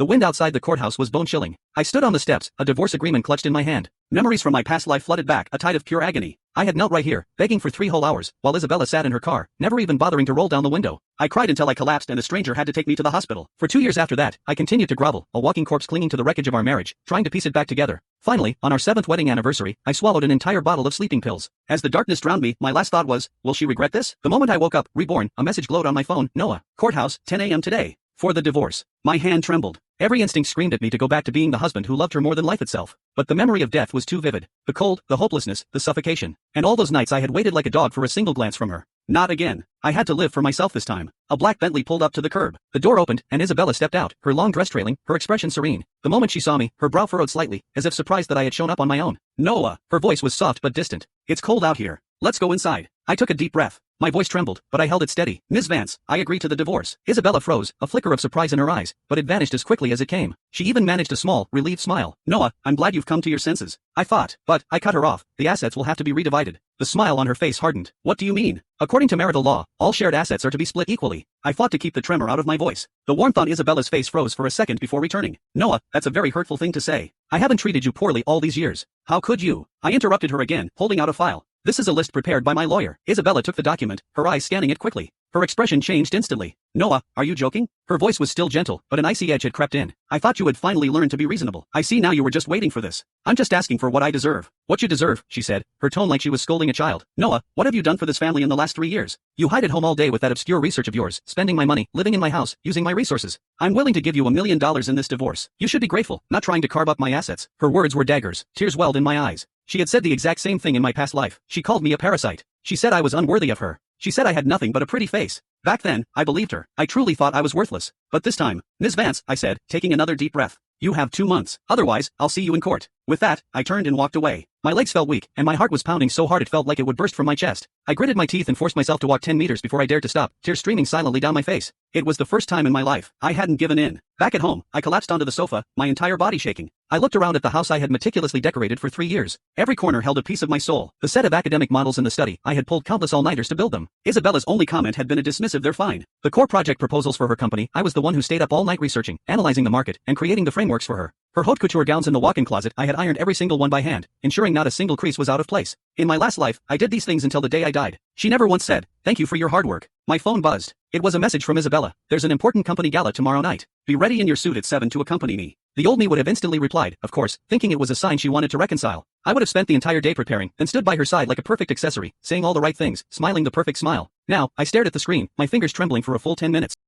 The wind outside the courthouse was bone-chilling. I stood on the steps, a divorce agreement clutched in my hand. Memories from my past life flooded back, a tide of pure agony. I had knelt right here, begging for 3 whole hours, while Isabella sat in her car, never even bothering to roll down the window. I cried until I collapsed and a stranger had to take me to the hospital. For 2 years after that, I continued to grovel, a walking corpse clinging to the wreckage of our marriage, trying to piece it back together. Finally, on our 7th wedding anniversary, I swallowed an entire bottle of sleeping pills. As the darkness drowned me, my last thought was, will she regret this? The moment I woke up, reborn, a message glowed on my phone, Noah, courthouse, 10 a.m. today. For the divorce. My hand trembled. Every instinct screamed at me to go back to being the husband who loved her more than life itself. But the memory of death was too vivid. The cold, the hopelessness, the suffocation. And all those nights I had waited like a dog for a single glance from her. Not again. I had to live for myself this time. A black Bentley pulled up to the curb. The door opened, and Isabella stepped out, her long dress trailing, her expression serene. The moment she saw me, her brow furrowed slightly, as if surprised that I had shown up on my own. Noah. Her voice was soft but distant. It's cold out here. Let's go inside. I took a deep breath. My voice trembled, but I held it steady. Ms. Vance, I agree to the divorce. Isabella froze, a flicker of surprise in her eyes, but it vanished as quickly as it came. She even managed a small, relieved smile. Noah, I'm glad you've come to your senses. I thought, but I cut her off. The assets will have to be redivided. The smile on her face hardened. What do you mean? According to marital law, all shared assets are to be split equally. I fought to keep the tremor out of my voice. The warmth on Isabella's face froze for a second before returning. Noah, that's a very hurtful thing to say. I haven't treated you poorly all these years. How could you? I interrupted her again, holding out a file. This is a list prepared by my lawyer. Isabella took the document, her eyes scanning it quickly. Her expression changed instantly. Noah, are you joking? Her voice was still gentle, but an icy edge had crept in. I thought you had finally learned to be reasonable. I see now you were just waiting for this. I'm just asking for what I deserve. What you deserve, she said, her tone like she was scolding a child. Noah, what have you done for this family in the last 3 years? You hide at home all day with that obscure research of yours, spending my money, living in my house, using my resources. I'm willing to give you $1 million in this divorce. You should be grateful, not trying to carve up my assets. Her words were daggers. Tears welled in my eyes. She had said the exact same thing in my past life. She called me a parasite. She said I was unworthy of her. She said I had nothing but a pretty face. Back then, I believed her. I truly thought I was worthless. But this time, Ms. Vance, I said, taking another deep breath. You have 2 months. Otherwise, I'll see you in court. With that, I turned and walked away. My legs felt weak, and my heart was pounding so hard it felt like it would burst from my chest. I gritted my teeth and forced myself to walk 10 meters before I dared to stop, tears streaming silently down my face. It was the first time in my life I hadn't given in. Back at home, I collapsed onto the sofa, my entire body shaking. I looked around at the house I had meticulously decorated for 3 years. Every corner held a piece of my soul. The set of academic models in the study, I had pulled countless all-nighters to build them. Isabella's only comment had been a dismissive "they're fine." The core project proposals for her company, I was the one who stayed up all night researching, analyzing the market, and creating the frameworks for her. Her haute couture gowns in the walk-in closet, I had ironed every single one by hand, ensuring not a single crease was out of place. In my last life, I did these things until the day I died. She never once said, "Thank you for your hard work." My phone buzzed. It was a message from Isabella. There's an important company gala tomorrow night. Be ready in your suit at 7 to accompany me. The old me would have instantly replied, of course, thinking it was a sign she wanted to reconcile. I would have spent the entire day preparing, then stood by her side like a perfect accessory, saying all the right things, smiling the perfect smile. Now, I stared at the screen, my fingers trembling for a full 10 minutes.